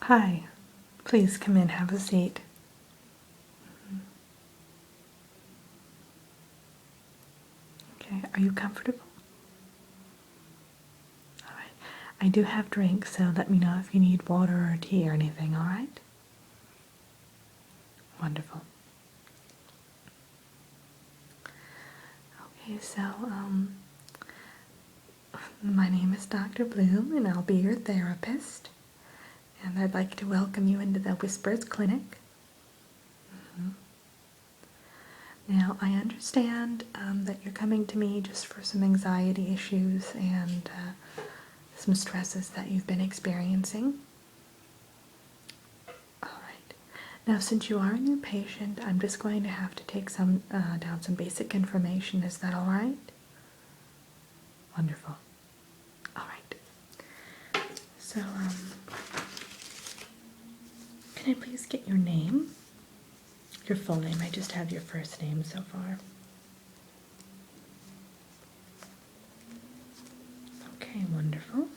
Hi, please come in, have a seat. Okay, are you comfortable? All right. I do have drinks, so let me know if you need water or tea or anything, all right? Wonderful. Okay, so, my name is Dr. Bloom, and I'll be your therapist. And I'd like to welcome you into the Whispers Clinic. Now, I understand that you're coming to me just for some anxiety issues and some stresses that you've been experiencing. All right. Now, since you are a new patient, I'm just going to have to take down some basic information. Is that all right? Wonderful. All right. So, can I please get your name? Your full name. I just have your first name so far. Okay, wonderful.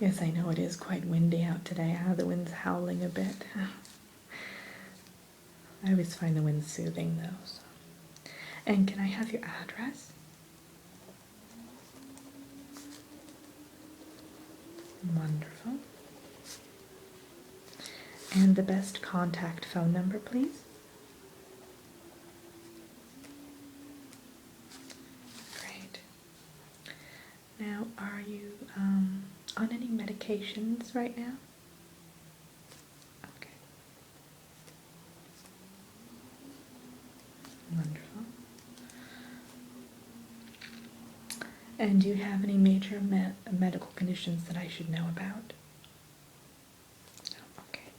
Yes, I know it is quite windy out today. The wind's howling a bit. I always find the wind soothing though. So. And can I have your address? Wonderful. And the best contact phone number, please? Great. Now, are you on any medications right now? Okay. Wonderful. And do you have any major medical conditions that I should know about? Oh, okay.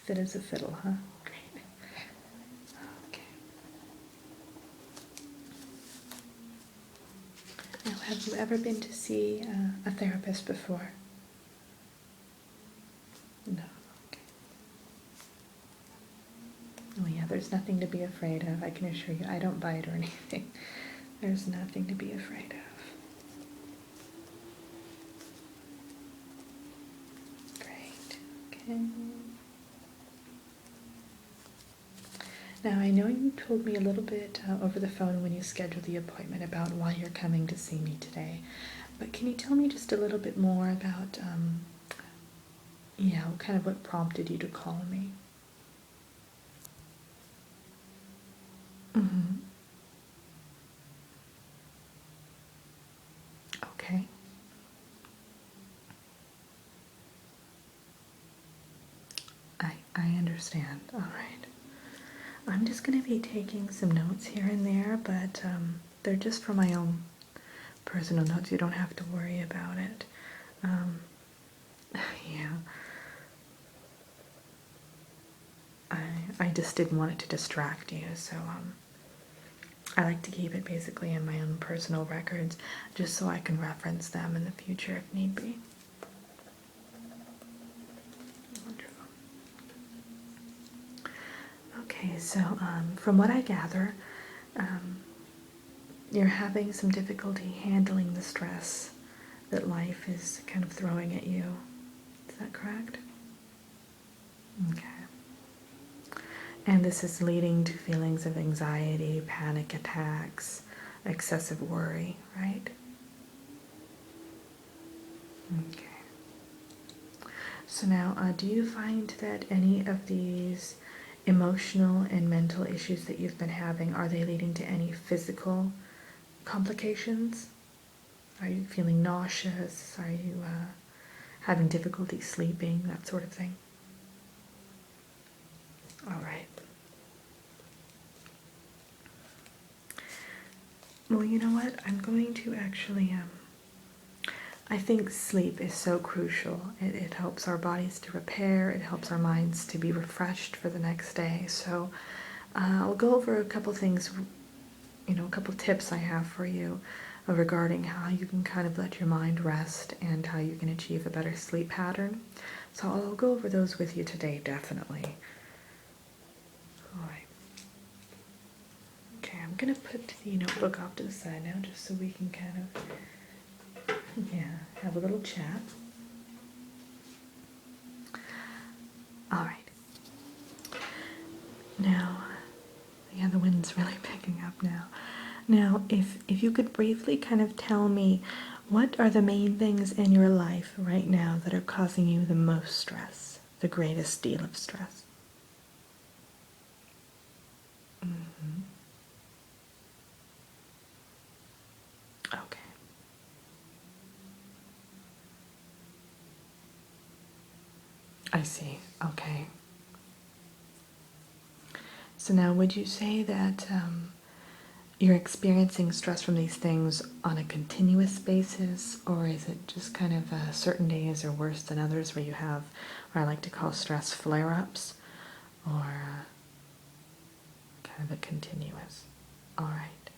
Fit as a fiddle, huh? Great. Okay. Now, have you ever been to see a therapist before? No. Okay. Oh yeah, there's nothing to be afraid of. I can assure you, I don't bite or anything. There's nothing to be afraid of. Great. Okay. Now, I know you told me a little bit over the phone when you scheduled the appointment about why you're coming to see me today, but can you tell me just a little bit more about, kind of what prompted you to call me? Mm-hmm. Okay. I understand. All right. I'm just going to be taking some notes here and there, but they're just for my own personal notes. You don't have to worry about it. Yeah. I just didn't want it to distract you, so I like to keep it basically in my own personal records, just so I can reference them in the future if need be. Wonderful. Okay, so from what I gather, you're having some difficulty handling the stress that life is kind of throwing at you. Is that correct? Okay. And this is leading to feelings of anxiety, panic attacks, excessive worry, right? Okay. So now, do you find that any of these emotional and mental issues that you've been having, are they leading to any physical complications? Are you feeling nauseous? Are you having difficulty sleeping? That sort of thing? All right. Well, you know what? I'm going to actually, I think sleep is so crucial. It helps our bodies to repair, it helps our minds to be refreshed for the next day. So I'll go over a couple things, a couple tips I have for you regarding how you can kind of let your mind rest and how you can achieve a better sleep pattern. So I'll go over those with you today, definitely. All right. Okay, I'm going to put the notebook off to the side now just so we can kind of, have a little chat. All right. Now, yeah, the wind's really picking up now. Now, if you could briefly kind of tell me, what are the main things in your life right now that are causing you the most stress, the greatest deal of stress? Mm-hmm. Okay. I see. Okay. So now, would you say that you're experiencing stress from these things on a continuous basis, or is it just kind of certain days are worse than others where you have what I like to call stress flare-ups, or kind of a continuous? All right.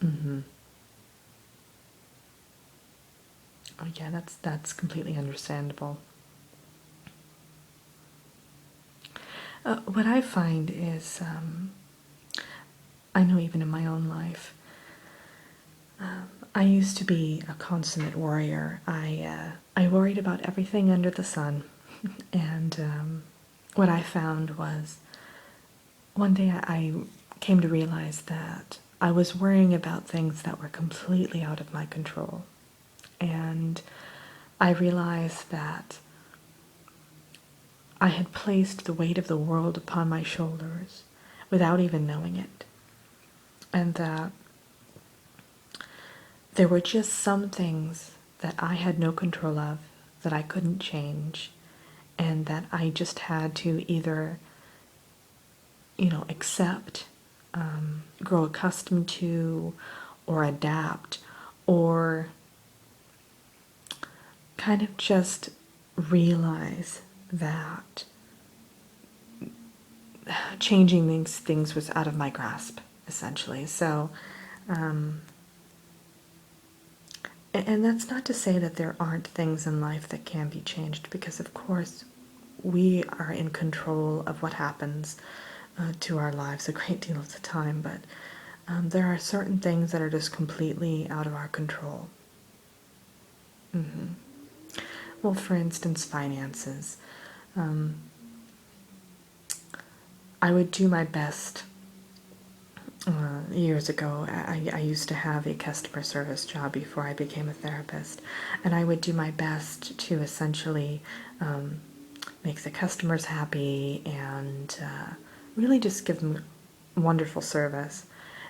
Mm-hmm. Oh yeah, that's completely understandable. What I find is, I know even in my own life, I used to be a consummate worrier. I worried about everything under the sun, and what I found was one day I came to realize that I was worrying about things that were completely out of my control, and I realized that I had placed the weight of the world upon my shoulders without even knowing it, and that there were just some things that I had no control of, that I couldn't change, and that I just had to either, accept, grow accustomed to, or adapt, or kind of just realize that changing these things was out of my grasp, essentially. So, and that's not to say that there aren't things in life that can be changed, because of course we are in control of what happens to our lives a great deal of the time, but there are certain things that are just completely out of our control. Hmm. Well, for instance, finances. Um, I would do my best. Years ago, I used to have a customer service job before I became a therapist, and I would do my best to essentially make the customers happy and really just give them wonderful service.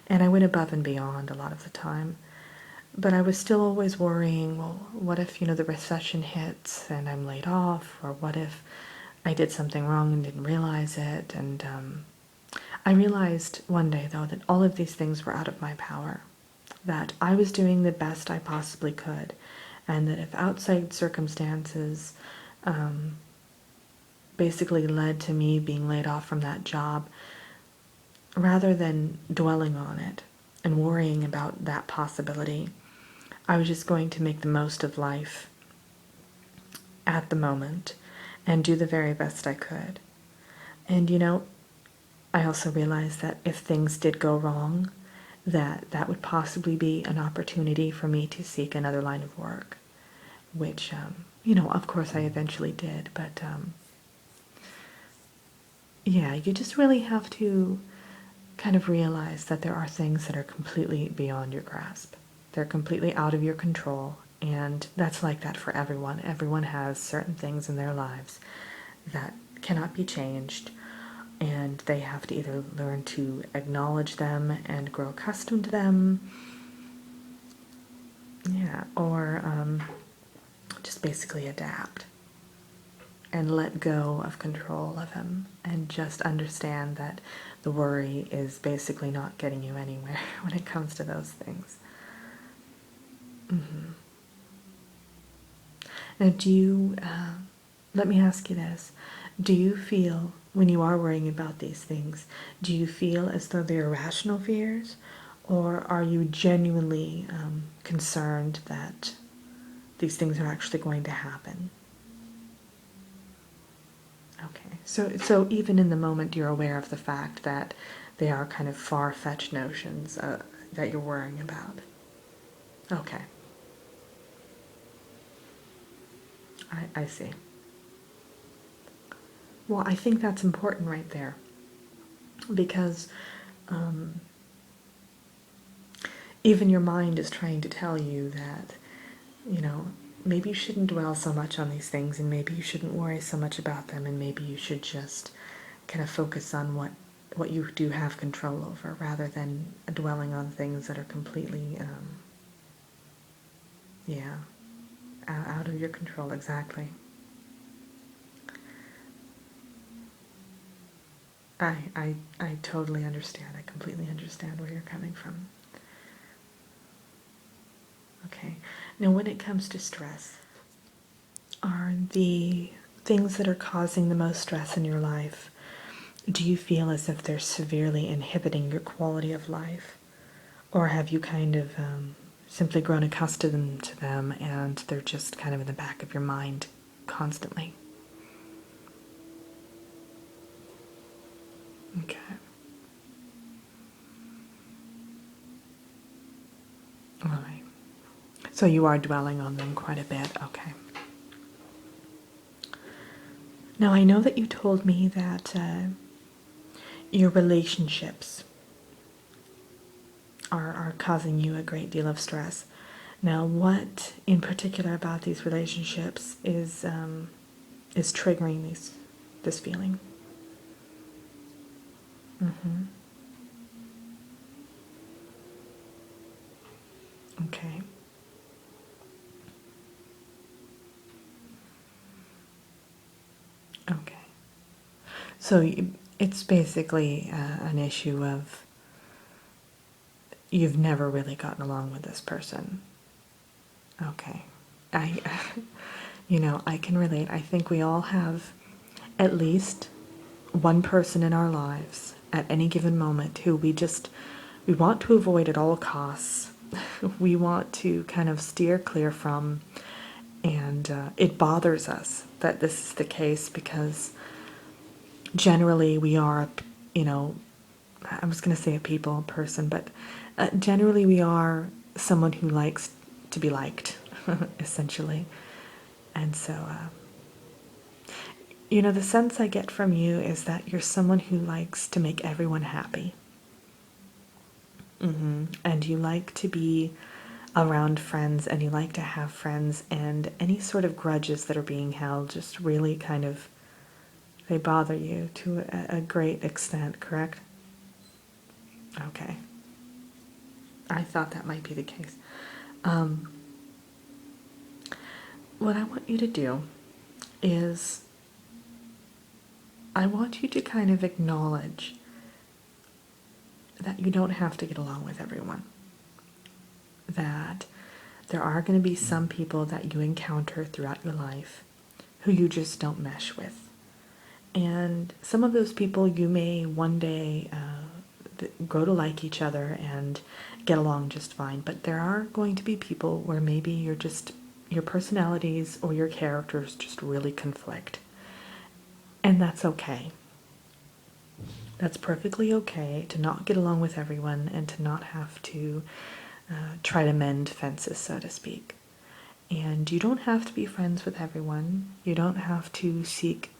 And I went above and beyond a lot of the time. But I was still always worrying, well, what if, the recession hits and I'm laid off? Or what if I did something wrong and didn't realize it? And I realized one day, though, that all of these things were out of my power, that I was doing the best I possibly could, and that if outside circumstances basically led to me being laid off from that job, rather than dwelling on it and worrying about that possibility, I was just going to make the most of life at the moment and do the very best I could. And I also realized that if things did go wrong, that would possibly be an opportunity for me to seek another line of work, which, of course I eventually did. But yeah, you just really have to kind of realize that there are things that are completely beyond your grasp. They're completely out of your control, and that's like that for everyone. Everyone has certain things in their lives that cannot be changed, and they have to either learn to acknowledge them and grow accustomed to them, yeah, or just basically adapt and let go of control of him and just understand that the worry is basically not getting you anywhere when it comes to those things. Mm-hmm. Now, let me ask you this, do you feel, when you are worrying about these things, do you feel as though they're irrational fears, or are you genuinely concerned that these things are actually going to happen? Okay, so even in the moment, you're aware of the fact that they are kind of far-fetched notions that you're worrying about. Okay, I see. Well, I think that's important right there, because even your mind is trying to tell you that, maybe you shouldn't dwell so much on these things, and maybe you shouldn't worry so much about them, and maybe you should just kind of focus on what you do have control over, rather than dwelling on things that are completely, yeah, out of your control. Exactly. I totally understand. I completely understand where you're coming from. Okay. Now, when it comes to stress, are the things that are causing the most stress in your life, do you feel as if they're severely inhibiting your quality of life? Or have you kind of simply grown accustomed to them and they're just kind of in the back of your mind constantly? Okay. All right. So you are dwelling on them quite a bit. Okay. Now, I know that you told me that your relationships are causing you a great deal of stress. Now, what in particular about these relationships is triggering this feeling? Mm-hmm. Okay. Okay. So it's basically an issue of you've never really gotten along with this person. Okay. I, I can relate. I think we all have at least one person in our lives at any given moment who we want to avoid at all costs. We want to kind of steer clear from, and it bothers us that this is the case because generally we are, I was going to say a people person, but generally we are someone who likes to be liked, essentially. And so, the sense I get from you is that you're someone who likes to make everyone happy. And you like to be around friends, and you like to have friends, and any sort of grudges that are being held just really kind of, they bother you to a great extent, correct? Okay. I thought that might be the case. What I want you to do is I want you to kind of acknowledge that you don't have to get along with everyone. That there are going to be some people that you encounter throughout your life who you just don't mesh with. And some of those people you may one day grow to like each other and get along just fine. But there are going to be people where maybe your personalities or your characters just really conflict. And that's okay. That's perfectly okay to not get along with everyone and to not have to try to mend fences, so to speak. And you don't have to be friends with everyone. You don't have to seek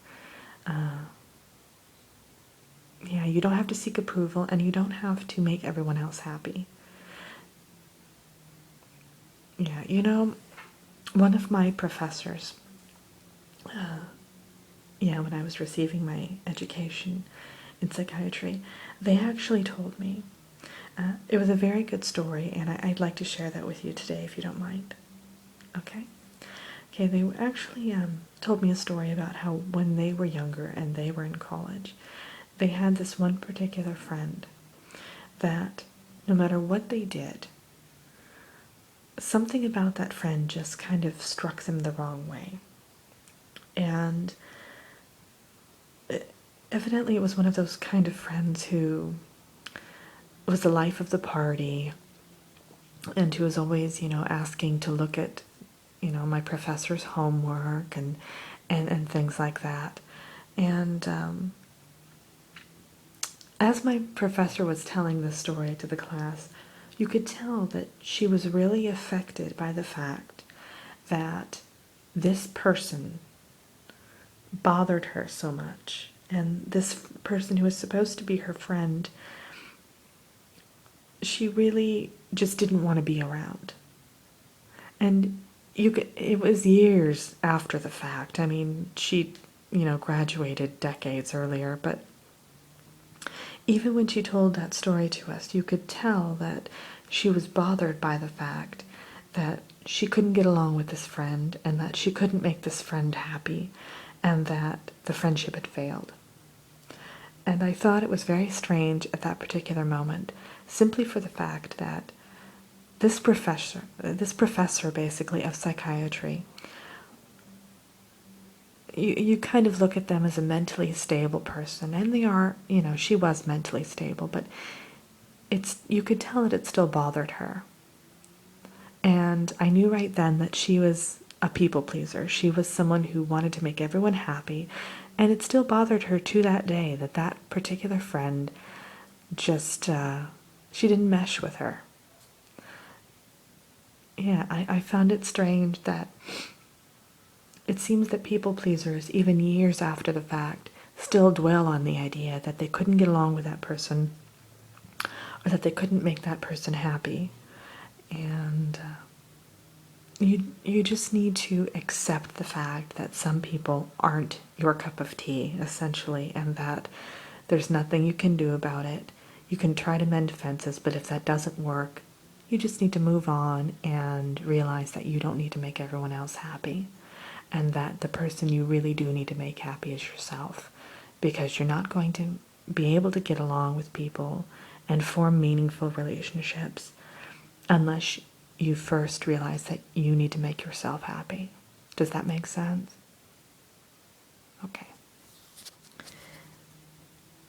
you don't have to seek approval, and you don't have to make everyone else happy. Yeah, one of my professors, when I was receiving my education in psychiatry, they actually told me, it was a very good story, and I'd like to share that with you today, if you don't mind. Okay? Okay, they actually told me a story about how when they were younger and they were in college, they had this one particular friend that no matter what they did, something about that friend just kind of struck them the wrong way. And evidently it was one of those kind of friends who was the life of the party and who was always, asking to look at, my professor's homework and things like that. And as my professor was telling this story to the class, you could tell that she was really affected by the fact that this person bothered her so much. And this person who was supposed to be her friend, she really just didn't want to be around. And it was years after the fact. I mean, she, graduated decades earlier, but even when she told that story to us, you could tell that she was bothered by the fact that she couldn't get along with this friend and that she couldn't make this friend happy and that the friendship had failed. And I thought it was very strange at that particular moment, simply for the fact that this professor basically of psychiatry, you kind of look at them as a mentally stable person, and they are, she was mentally stable, but you could tell that it still bothered her. And I knew right then that she was a people pleaser. She was someone who wanted to make everyone happy, and it still bothered her to that day that that particular friend just, she didn't mesh with her. Yeah, I found it strange that it seems that people pleasers, even years after the fact, still dwell on the idea that they couldn't get along with that person or that they couldn't make that person happy. And you just need to accept the fact that some people aren't your cup of tea, essentially, and that there's nothing you can do about it. You can try to mend fences, but if that doesn't work, you just need to move on and realize that you don't need to make everyone else happy, and that the person you really do need to make happy is yourself, because you're not going to be able to get along with people and form meaningful relationships unless you first realize that you need to make yourself happy. Does that make sense? Okay.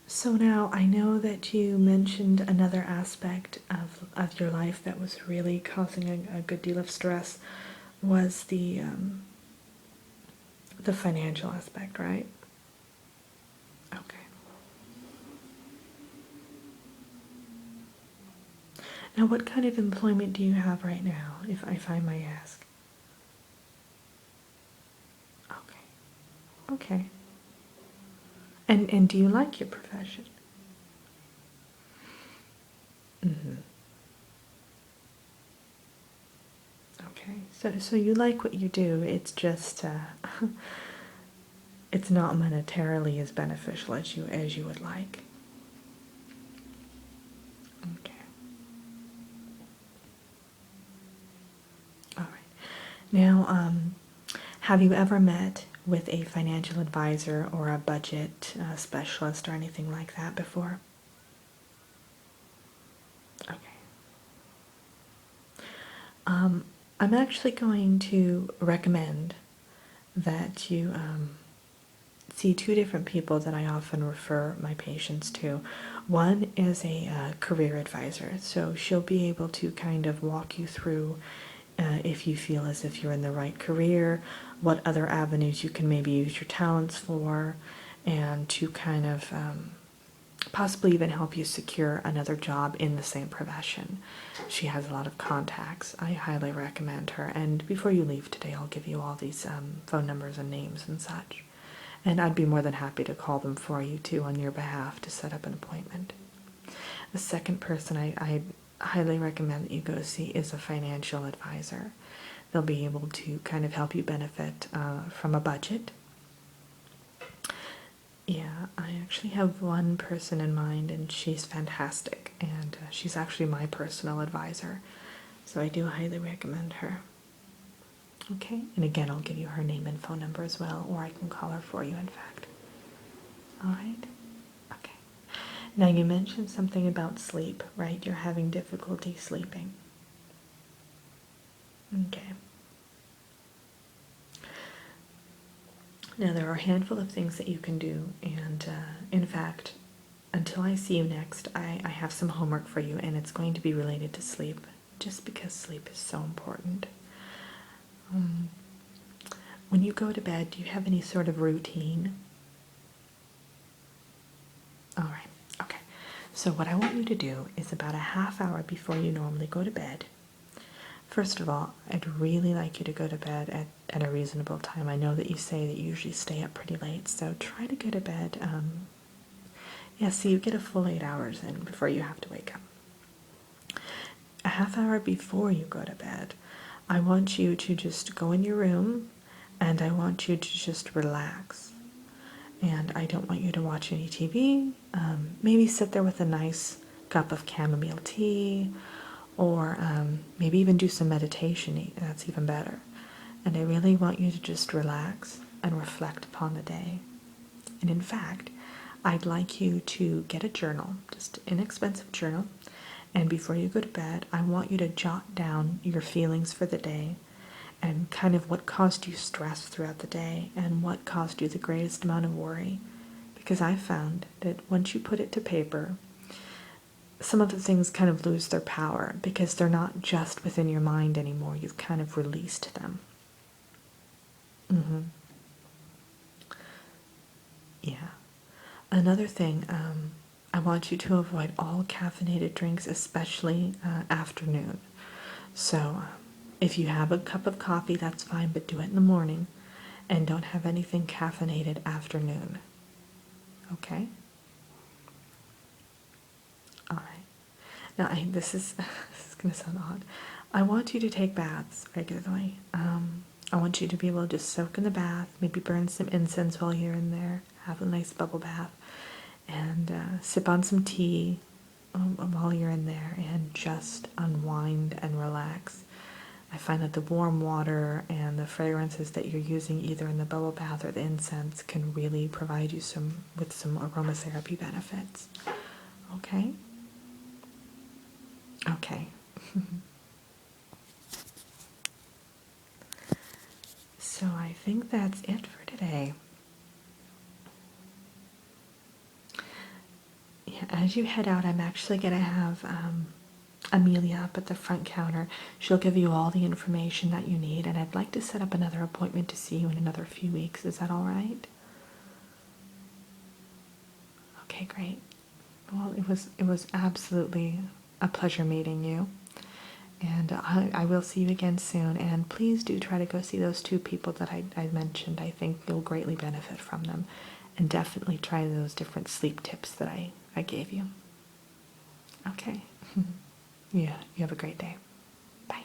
So now I know that you mentioned another aspect of your life that was really causing a good deal of stress was the financial aspect, right? Okay. Now, what kind of employment do you have right now, if I may ask? Okay. Okay. And do you like your profession? Mm-hmm. Okay. So you like what you do. It's just it's not monetarily as beneficial as you would like. Okay. All right. Now, have you ever met with a financial advisor or a budget specialist or anything like that before? Okay. I'm actually going to recommend that you see two different people that I often refer my patients to. One is a career advisor, so she'll be able to kind of walk you through if you feel as if you're in the right career, what other avenues you can maybe use your talents for, and to kind of possibly even help you secure another job in the same profession. She has a lot of contacts. I highly recommend her. And before you leave today, I'll give you all these phone numbers and names and such. And I'd be more than happy to call them for you too on your behalf to set up an appointment. The second person I highly recommend that you go see is a financial advisor. They'll be able to kind of help you benefit from a budget. Yeah, I actually have one person in mind, and she's fantastic, and she's actually my personal advisor, so I do highly recommend her. Okay, and again, I'll give you her name and phone number as well, or I can call her for you, in fact. All right? Okay. Now, you mentioned something about sleep, right? You're having difficulty sleeping. Okay. Now, there are a handful of things that you can do, and in fact, until I see you next, I have some homework for you, and it's going to be related to sleep, just because sleep is so important. When you go to bed, do you have any sort of routine? All right, okay. So what I want you to do is about a half hour before you normally go to bed, First of all, I'd really like you to go to bed at a reasonable time. I know that you say that you usually stay up pretty late, so try to go to bed. Yeah, so you get a full 8 hours in before you have to wake up. A half hour before you go to bed, I want you to just go in your room and I want you to just relax. And I don't want you to watch any TV. Maybe sit there with a nice cup of chamomile tea, or maybe even do some meditation. That's even better. And I really want you to just relax and reflect upon the day. And in fact, I'd like you to get a journal, just an inexpensive journal, and before you go to bed, I want you to jot down your feelings for the day and kind of what caused you stress throughout the day and what caused you the greatest amount of worry. Because I found that once you put it to paper, some of the things kind of lose their power because they're not just within your mind anymore. You've kind of released them. Yeah. Another thing, I want you to avoid all caffeinated drinks, especially afternoon. So if you have a cup of coffee, that's fine, but do it in the morning. And don't have anything caffeinated afternoon. Okay? All right. Now, this is this is going to sound odd. I want you to take baths regularly. I want you to be able to just soak in the bath, maybe burn some incense while you're in there, have a nice bubble bath, and sip on some tea while you're in there, and just unwind and relax. I find that the warm water and the fragrances that you're using either in the bubble bath or the incense can really provide you with some aromatherapy benefits. Okay? Okay. So I think that's it for today. Yeah, as you head out, I'm actually going to have Amelia up at the front counter. She'll give you all the information that you need, and I'd like to set up another appointment to see you in another few weeks. Is that all right? Okay, great. Well, it was absolutely a pleasure meeting you, and I will see you again soon. And please do try to go see those 2 people that I mentioned. I think you'll greatly benefit from them, and definitely try those different sleep tips that I gave you. Okay. Yeah, you have a great day. Bye.